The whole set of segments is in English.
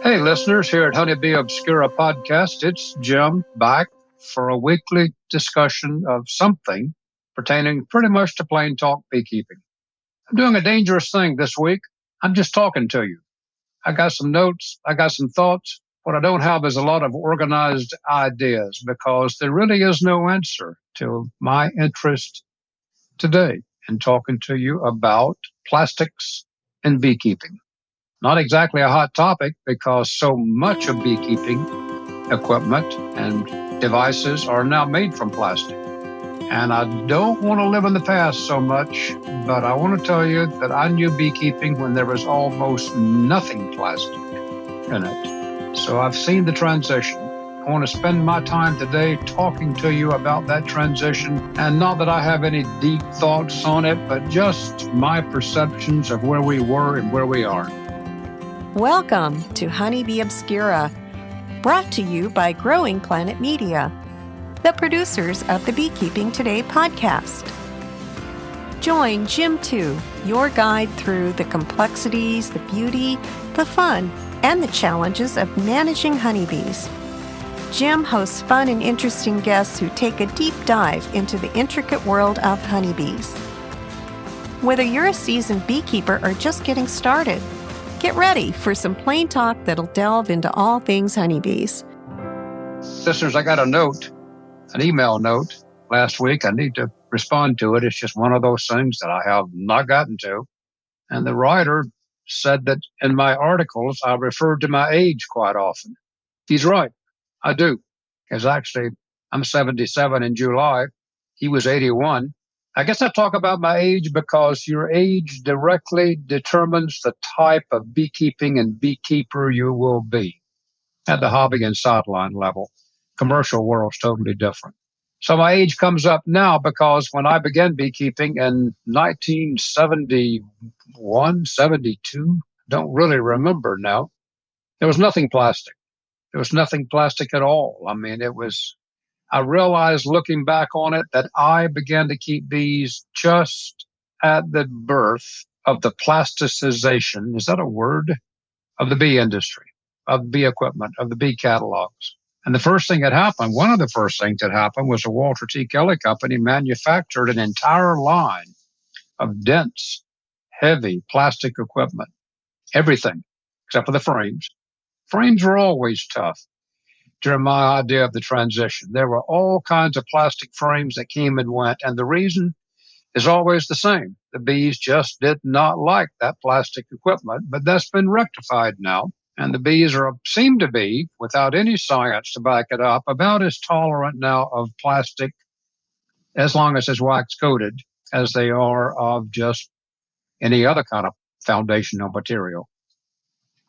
Hey, listeners, here at Honeybee Obscura podcast, it's Jim back for a weekly discussion of something pertaining pretty much to plain talk beekeeping. I'm doing a dangerous thing this week. I'm just talking to you. I got some notes, I got some thoughts. What I don't have is a lot of organized ideas because there really is no answer to my interest today in talking to you about plastics and beekeeping. Not exactly a hot topic because so much of beekeeping equipment and devices are now made from plastic. And I don't want to live in the past so much, but I want to tell you that I knew beekeeping when there was almost nothing plastic in it. So I've seen the transition. I want to spend my time today talking to you about that transition, and not that I have any deep thoughts on it, but just my perceptions of where we were and where we are. Welcome to Honeybee Obscura, brought to you by Growing Planet Media, the producers of the Beekeeping Today podcast. Join Jim 2, your guide through the complexities, the beauty, the fun, and the challenges of managing honeybees. Jim hosts fun and interesting guests who take a deep dive into the intricate world of honeybees. Whether you're a seasoned beekeeper or just getting started, get ready for some plain talk that'll delve into all things honeybees. Listeners, I got an email note last week. I need to respond to it. It's just one of those things that I have not gotten to. And the writer said that in my articles, I referred to my age quite often. He's right. I do. Because actually, I'm 77 in July. He was 81. I guess I talk about my age because your age directly determines the type of beekeeping and beekeeper you will be at the hobby and sideline level. Commercial world's totally different. So my age comes up now because when I began beekeeping in 1971, 72, don't really remember now, there was nothing plastic. There was nothing plastic at all. I mean, I realized looking back on it that I began to keep bees just at the birth of the plasticization, is that a word? Of the bee industry, of bee equipment, of the bee catalogs. And the first thing that happened, one of the first things that happened was the Walter T. Kelly Company manufactured an entire line of dense, heavy plastic equipment. Everything, except for the frames. Frames were always tough. During my idea of the transition, there were all kinds of plastic frames that came and went, and the reason is always the same. The bees just did not like that plastic equipment, but that's been rectified now, and the bees seem to be, without any science to back it up, about as tolerant now of plastic, as long as it's wax coated, as they are of just any other kind of foundational material.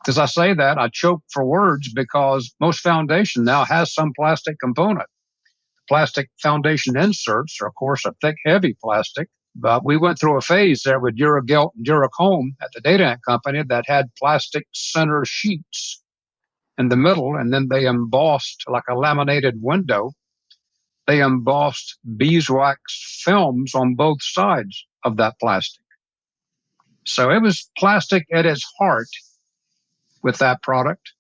As I say that, I choke for words because most foundation now has some plastic component. Plastic foundation inserts are, of course, a thick, heavy plastic. But we went through a phase there with Duragelt and Duracomb at the Data Ant Company that had plastic center sheets in the middle, and then they embossed, like a laminated window, they embossed beeswax films on both sides of that plastic. So it was plastic at its heart with that product.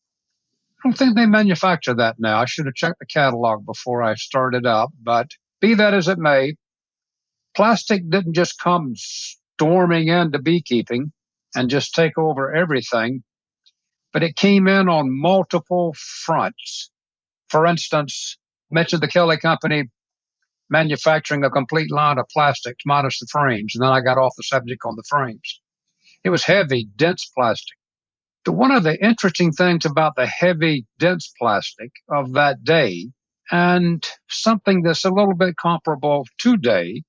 I don't think they manufacture that now. I should have checked the catalog before I started up, but be that as it may, plastic didn't just come storming into beekeeping and just take over everything, but it came in on multiple fronts. For instance, I mentioned the Kelly Company manufacturing a complete line of plastics minus the frames, and then I got off the subject on the frames. It was heavy, dense plastic. One of the interesting things about the heavy, dense plastic of that day, and something that's a little bit comparable today,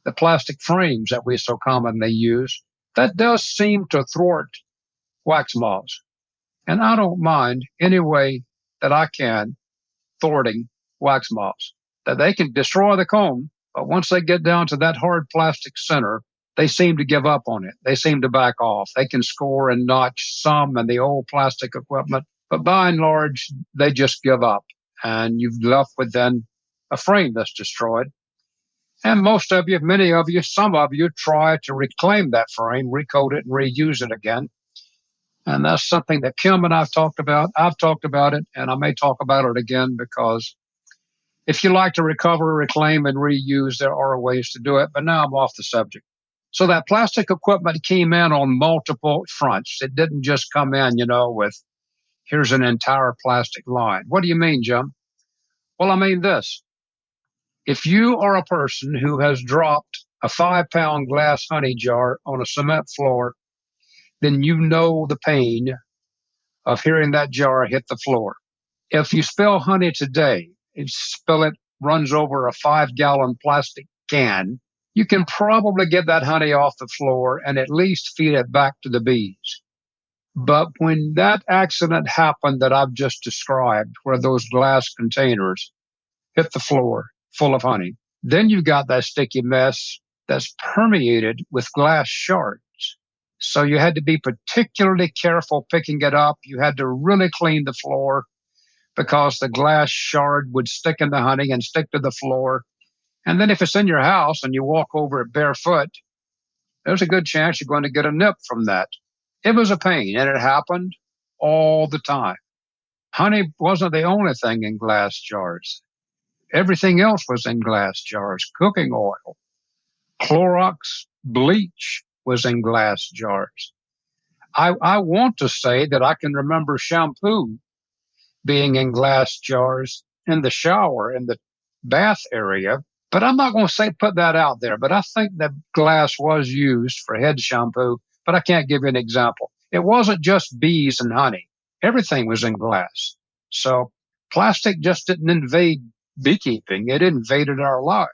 the plastic frames that we so commonly use, that does seem to thwart wax moths. And I don't mind any way that I can thwarting wax moths. That they can destroy the comb, but once they get down to that hard plastic center, they seem to give up on it. They seem to back off. They can score and notch some in the old plastic equipment, but by and large, they just give up. And you've left with then a frame that's destroyed. And most of you, many of you, some of you try to reclaim that frame, recoat it, and reuse it again. And that's something that Kim and I've talked about. I've talked about it, and I may talk about it again, because if you like to recover, reclaim, and reuse, there are ways to do it. But now I'm off the subject. So that plastic equipment came in on multiple fronts. It didn't just come in, with here's an entire plastic line. What do you mean, Jim? Well, I mean this. If you are a person who has dropped a 5-pound glass honey jar on a cement floor, then you know the pain of hearing that jar hit the floor. If you spill honey today, and spill it, runs over a 5-gallon plastic can, you can probably get that honey off the floor and at least feed it back to the bees. But when that accident happened that I've just described, where those glass containers hit the floor full of honey, then you've got that sticky mess that's permeated with glass shards. So you had to be particularly careful picking it up. You had to really clean the floor, because the glass shard would stick in the honey and stick to the floor. And then if it's in your house and you walk over it barefoot, there's a good chance you're going to get a nip from that. It was a pain, and it happened all the time. Honey wasn't the only thing in glass jars. Everything else was in glass jars. Cooking oil, Clorox, bleach was in glass jars. I want to say that I can remember shampoo being in glass jars in the shower, in the bath area. But I'm not going to say put that out there. But I think that glass was used for head shampoo, but I can't give you an example. It wasn't just bees and honey. Everything was in glass. So plastic just didn't invade beekeeping. It invaded our lives.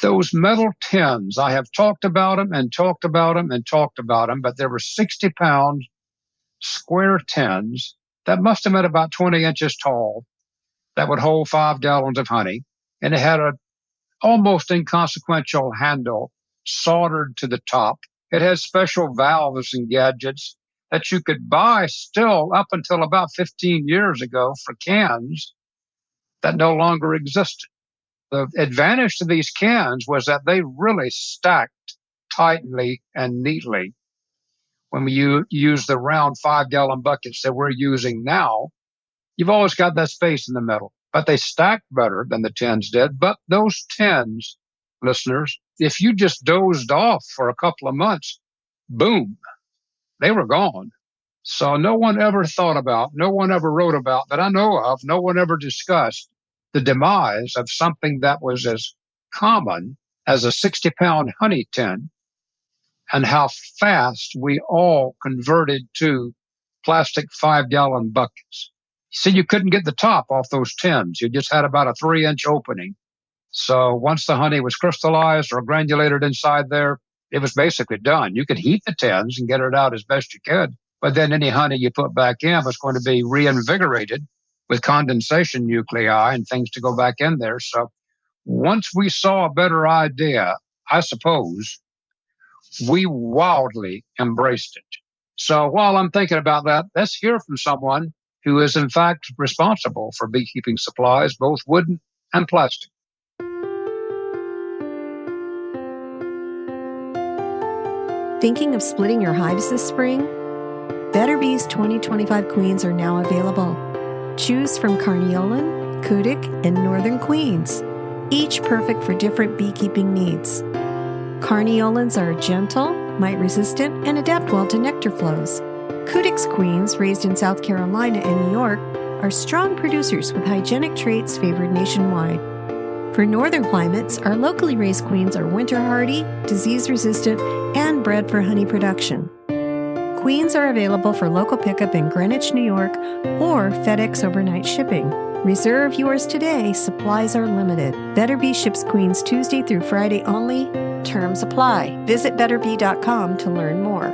Those metal tins, I have talked about them and talked about them and talked about them, but there were 60-pound square tins that must have been about 20 inches tall that would hold 5 gallons of honey. And it had a almost inconsequential handle soldered to the top. It had special valves and gadgets that you could buy still up until about 15 years ago for cans that no longer existed. The advantage to these cans was that they really stacked tightly and neatly. When we use the round 5-gallon buckets that we're using now, you've always got that space in the middle. But they stacked better than the tins did. But those tins, listeners, if you just dozed off for a couple of months, boom, they were gone. So no one ever thought about, no one ever wrote about, that I know of, no one ever discussed the demise of something that was as common as a 60-pound honey tin, and how fast we all converted to plastic 5-gallon buckets. See, you couldn't get the top off those tins. You just had about a 3-inch opening. So once the honey was crystallized or granulated inside there, it was basically done. You could heat the tins and get it out as best you could, but then any honey you put back in was going to be reinvigorated with condensation nuclei and things to go back in there. So once we saw a better idea, I suppose, we wildly embraced it. So while I'm thinking about that, let's hear from someone who is in fact responsible for beekeeping supplies, both wooden and plastic. Thinking of splitting your hives this spring? Better Bees 2025 queens are now available. Choose from Carniolan, Kudik, and Northern Queens, each perfect for different beekeeping needs. Carniolans are gentle, mite-resistant, and adapt well to nectar flows. Kudik's queens, raised in South Carolina and New York, are strong producers with hygienic traits favored nationwide. For northern climates, our locally raised queens are winter hardy, disease-resistant, and bred for honey production. Queens are available for local pickup in Greenwich, New York, or FedEx overnight shipping. Reserve yours today. Supplies are limited. Better Bee ships queens Tuesday through Friday only. Terms apply. Visit betterbee.com to learn more.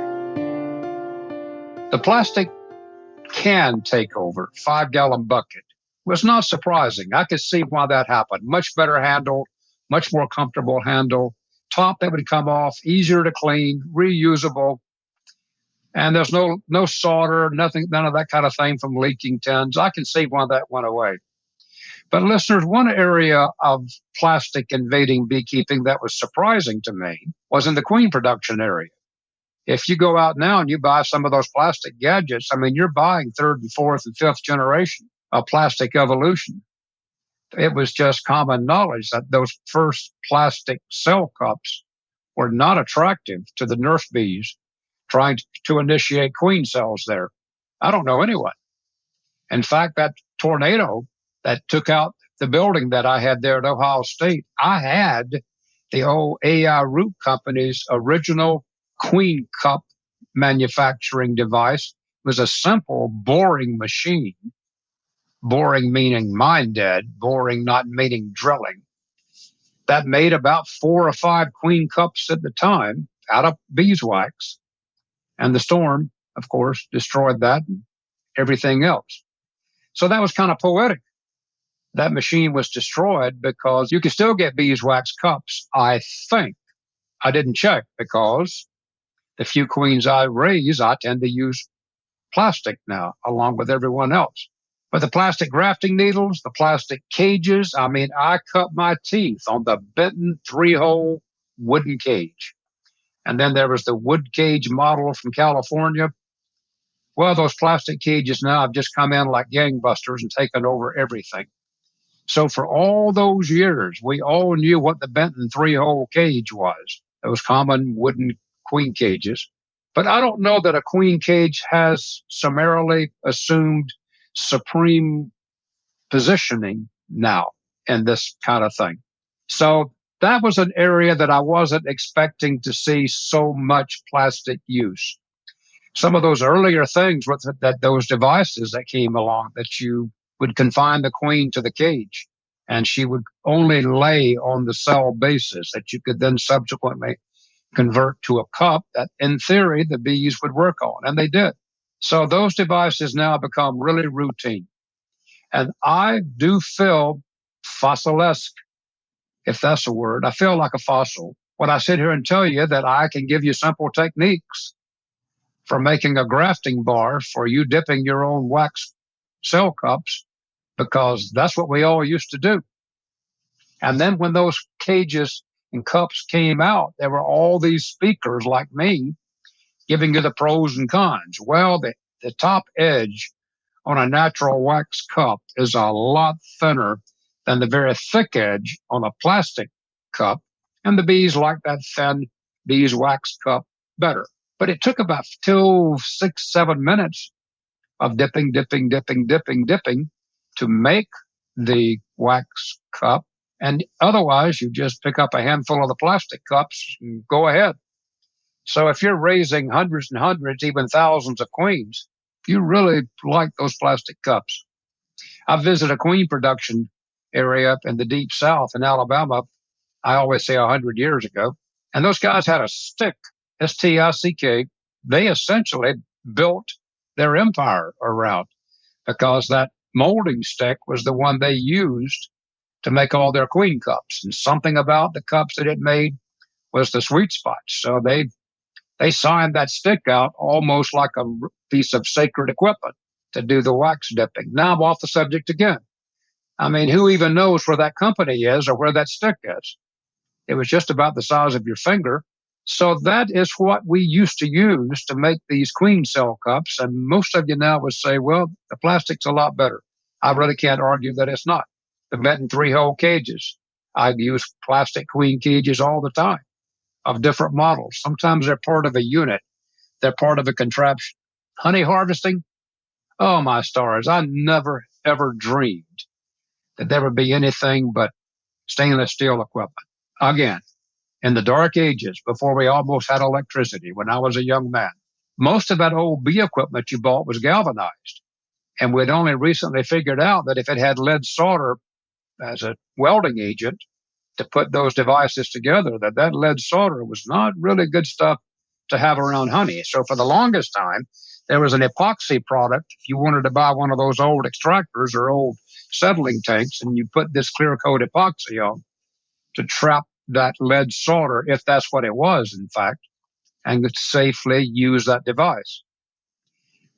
The plastic can takeover, 5-gallon bucket, was not surprising. I could see why that happened. Much better handle, much more comfortable handle, top that would come off, easier to clean, reusable. And there's no solder, nothing, none of that kind of thing from leaking tins. I can see why that went away. But listeners, one area of plastic invading beekeeping that was surprising to me was in the queen production area. If you go out now and you buy some of those plastic gadgets, I mean, you're buying third and fourth and fifth generation of plastic evolution. It was just common knowledge that those first plastic cell cups were not attractive to the nurse bees trying to initiate queen cells there. I don't know anyone. In fact, that tornado that took out the building that I had there at Ohio State, I had the old AI Root Company's original queen cup manufacturing device. It was a simple boring machine. Boring meaning mine dead, boring not meaning drilling. That made about 4 or 5 queen cups at the time out of beeswax. And the storm, of course, destroyed that and everything else. So that was kind of poetic. That machine was destroyed because you can still get beeswax cups, I think. I didn't check because the few queens I raise, I tend to use plastic now, along with everyone else. But the plastic grafting needles, the plastic cages, I mean, I cut my teeth on the Benton 3-hole wooden cage. And then there was the wood cage model from California. Well, those plastic cages now have just come in like gangbusters and taken over everything. So for all those years, we all knew what the Benton 3-hole cage was, those common wooden queen cages. But I don't know that a queen cage has summarily assumed supreme positioning now in this kind of thing. So that was an area that I wasn't expecting to see so much plastic use. Some of those earlier things with that those devices that came along that you would confine the queen to the cage and she would only lay on the cell basis that you could then subsequently convert to a cup that in theory the bees would work on, and they did. So those devices now become really routine. And I do feel fossilesque, if that's a word. I feel like a fossil when I sit here and tell you that I can give you simple techniques for making a grafting bar for you dipping your own wax cell cups, because that's what we all used to do. And then when those cages and cups came out, there were all these speakers like me giving you the pros and cons. Well, the top edge on a natural wax cup is a lot thinner than the very thick edge on a plastic cup, and the bees like that thin beeswax cup better. But it took about 2, 6, 7 minutes of dipping to make the wax cup. And otherwise, you just pick up a handful of the plastic cups and go ahead. So if you're raising hundreds and hundreds, even thousands of queens, you really like those plastic cups. I visited a queen production area up in the deep South in Alabama, I always say 100 years ago. And those guys had a stick, S-T-I-C-K. They essentially built their empire around because that molding stick was the one they used to make all their queen cups. And something about the cups that it made was the sweet spot. So they signed that stick out almost like a piece of sacred equipment to do the wax dipping. Now I'm off the subject again. I mean, who even knows where that company is or where that stick is? It was just about the size of your finger. So that is what we used to use to make these queen cell cups. And most of you now would say, well, the plastic's a lot better. I really can't argue that it's not. The Benton 3-hole cages. I use plastic queen cages all the time of different models. Sometimes they're part of a unit. They're part of a contraption. Honey harvesting? Oh, my stars. I never, ever dreamed that there would be anything but stainless steel equipment. Again, in the dark ages, before we almost had electricity, when I was a young man, most of that old bee equipment you bought was galvanized. And we'd only recently figured out that if it had lead solder as a welding agent to put those devices together, that lead solder was not really good stuff to have around honey. So for the longest time, there was an epoxy product. If you wanted to buy one of those old extractors or old settling tanks, and you put this clear coat epoxy on to trap that lead solder, if that's what it was, in fact, and could safely use that device.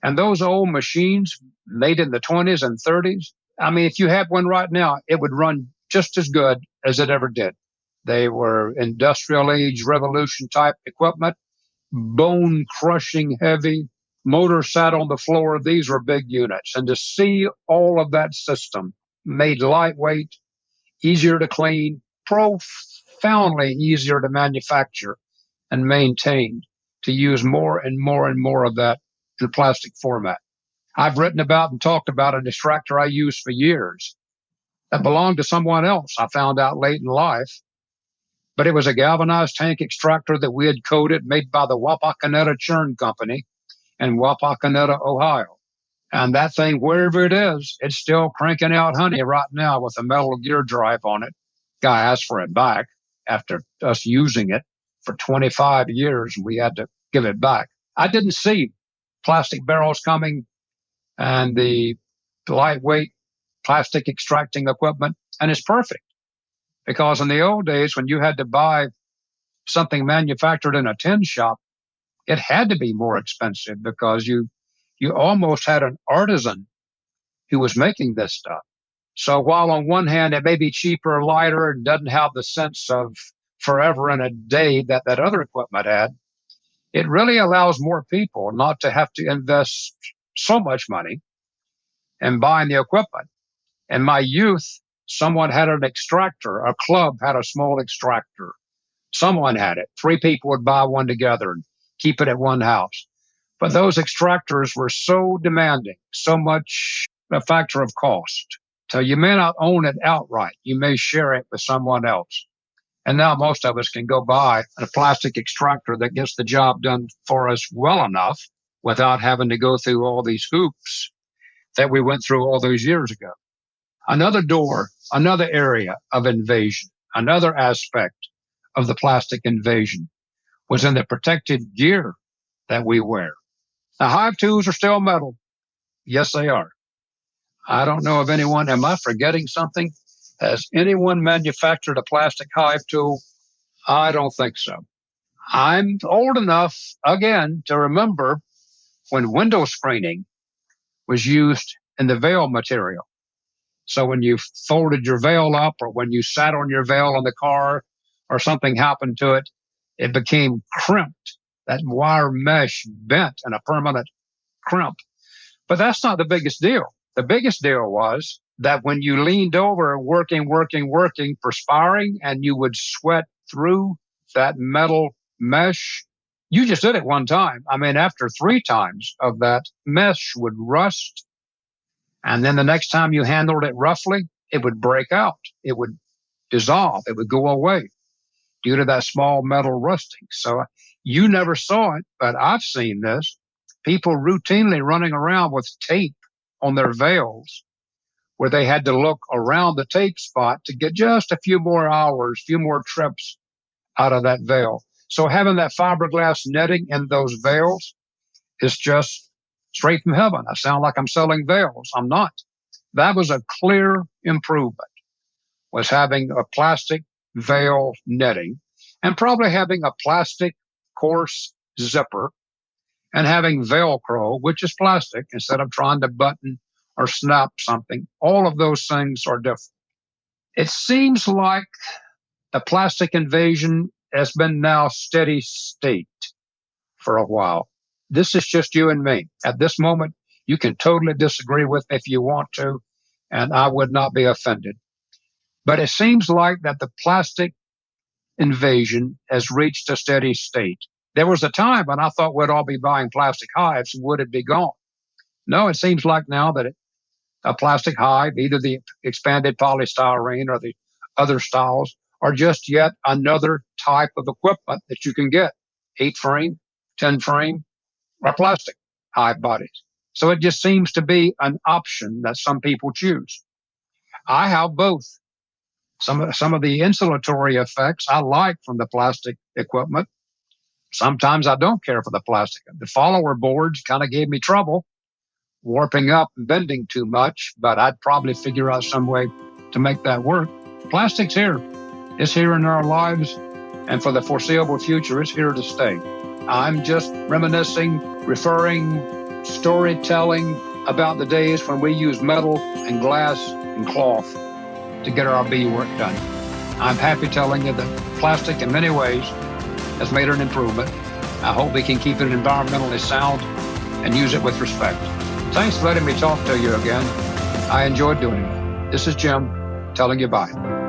And those old machines made in the 20s and 30s, I mean, if you had one right now, it would run just as good as it ever did. They were industrial age revolution type equipment. bone crushing heavy. Motor sat on the floor. These were big units. And to see all of that system made lightweight, easier to clean, profoundly easier to manufacture and maintain, to use more and more and more of that in plastic format. I've written about and talked about an extractor I used for years that belonged to someone else. I found out late in life, but it was a galvanized tank extractor that we had coated, made by the Wapakoneta Churn Company in Wapakoneta, Ohio. And that thing, wherever it is, it's still cranking out honey right now with a metal gear drive on it. Guy asked for it back after us using it for 25 years. We had to give it back. I didn't see plastic barrels coming and the lightweight plastic extracting equipment. And it's perfect because in the old days, when you had to buy something manufactured in a tin shop, it had to be more expensive because you almost had an artisan who was making this stuff. So while on one hand, it may be cheaper, lighter, and doesn't have the sense of forever and a day that that other equipment had, it really allows more people not to have to invest so much money in buying the equipment. In my youth, someone had an extractor. A club had a small extractor. Someone had it. 3 people would buy one together and keep it at one house. But those extractors were so demanding, so much a factor of cost. So you may not own it outright. You may share it with someone else. And now most of us can go buy a plastic extractor that gets the job done for us well enough without having to go through all these hoops that we went through all those years ago. Another door, another area of invasion, another aspect of the plastic invasion was in the protective gear that we wear. The hive tools are still metal. Yes, they are. I don't know of anyone. Am I forgetting something? Has anyone manufactured a plastic hive tool? I don't think so. I'm old enough, again, to remember when window screening was used in the veil material. So when you folded your veil up or when you sat on your veil in the car or something happened to it, it became crimped. That wire mesh bent in a permanent crimp. But that's not the biggest deal. The biggest deal was that when you leaned over, working, perspiring, and you would sweat through that metal mesh, you just did it one time. I mean, after 3 times of that, mesh would rust. And then the next time you handled it roughly, it would break out. It would dissolve. It would go away due to that small metal rusting. So you never saw it, but I've seen this. People routinely running around with tape on their veils where they had to look around the tape spot to get just a few more hours, few more trips out of that veil. So having that fiberglass netting in those veils is just straight from heaven. I sound like I'm selling veils. I'm not. That was a clear improvement, was having a plastic veil netting and probably having a plastic coarse zipper and having Velcro, which is plastic, instead of trying to button or snap something. All of those things are different. It seems like the plastic invasion has been now steady state for a while. This is just you and me. At this moment, you can totally disagree with me if you want to, and I would not be offended. But it seems like that the plastic invasion has reached a steady state. There was a time when I thought we'd all be buying plastic hives and would it be gone? No, it seems like now that a plastic hive, either the expanded polystyrene or the other styles, are just yet another type of equipment that you can get. 8-frame, 10-frame, or plastic hive bodies. So it just seems to be an option that some people choose. I have both. Some of the insulatory effects I like from the plastic equipment. Sometimes I don't care for the plastic. The follower boards kind of gave me trouble, warping up and bending too much, but I'd probably figure out some way to make that work. Plastic's here. It's here in our lives, and for the foreseeable future, it's here to stay. I'm just reminiscing, referring, storytelling about the days when we used metal and glass and cloth to get our bee work done. I'm happy telling you that plastic in many ways has made an improvement. I hope we can keep it environmentally sound and use it with respect. Thanks for letting me talk to you again. I enjoyed doing it. This is Jim telling you bye.